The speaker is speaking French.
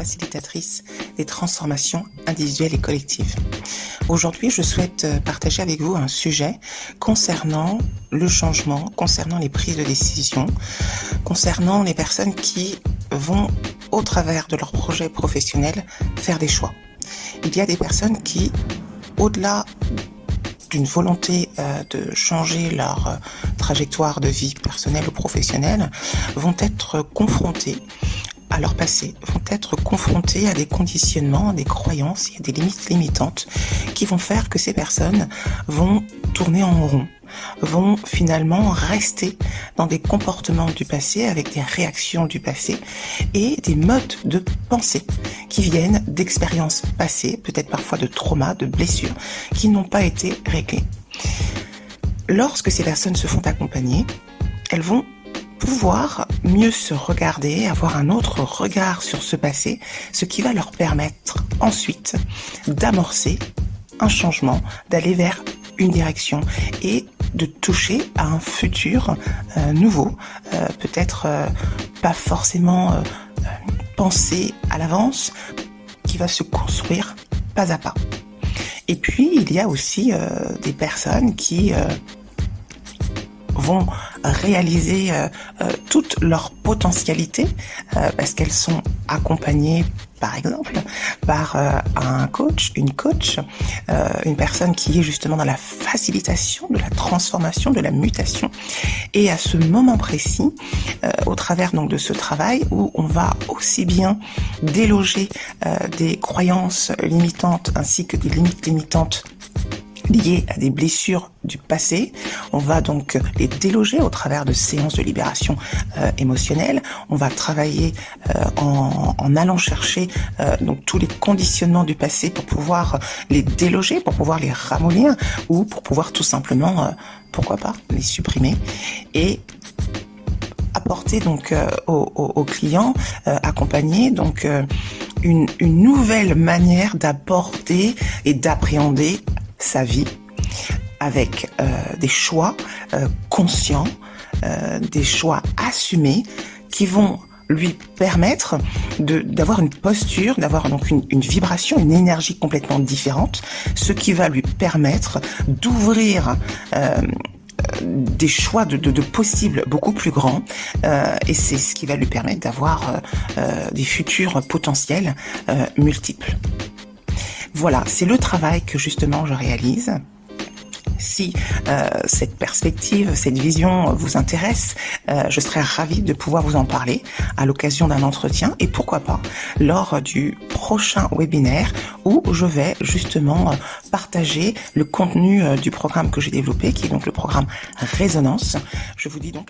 facilitatrice des transformations individuelles et collectives. Aujourd'hui, je souhaite partager avec vous un sujet concernant le changement, concernant les prises de décision, concernant les personnes qui vont, au travers de leur projet professionnel, faire des choix. Il y a des personnes qui, au-delà d'une volonté de changer leur trajectoire de vie personnelle ou professionnelle, vont être confrontées à leur passé, vont être confrontés à des conditionnements, à des croyances et à des limites limitantes qui vont faire que ces personnes vont tourner en rond, vont finalement rester dans des comportements du passé avec des réactions du passé et des modes de pensée qui viennent d'expériences passées, peut-être parfois de traumas, de blessures qui n'ont pas été réglées. Lorsque ces personnes se font accompagner, elles vont pouvoir mieux se regarder, avoir un autre regard sur ce passé, ce qui va leur permettre ensuite d'amorcer un changement, d'aller vers une direction et de toucher à un futur nouveau, peut-être pas forcément pensé à l'avance, qui va se construire pas à pas. Et puis il y a aussi des personnes qui vont réaliser toute leur potentialité parce qu'elles sont accompagnées par exemple par un coach, une coach, une personne qui est justement dans la facilitation de la transformation, de la mutation. Et à ce moment précis, au travers donc de ce travail où on va aussi bien déloger des croyances limitantes ainsi que des limites limitantes liées à des blessures du passé. On va donc les déloger au travers de séances de libération émotionnelle. On va travailler en allant chercher donc tous les conditionnements du passé pour pouvoir les déloger, pour pouvoir les ramollir ou pour pouvoir tout simplement, pourquoi pas, les supprimer et apporter donc aux clients accompagnés donc une nouvelle manière d'aborder et d'appréhender sa vie avec des choix conscients, des choix assumés qui vont lui permettre d'avoir une posture, d'avoir donc une vibration, une énergie complètement différente, ce qui va lui permettre d'ouvrir des choix de possibles beaucoup plus grands et c'est ce qui va lui permettre d'avoir des futurs potentiels multiples. Voilà, c'est le travail que justement je réalise. Si cette perspective, cette vision vous intéresse, je serais ravie de pouvoir vous en parler à l'occasion d'un entretien et pourquoi pas lors du prochain webinaire où je vais justement partager le contenu du programme que j'ai développé, qui est donc le programme Résonance. Je vous dis donc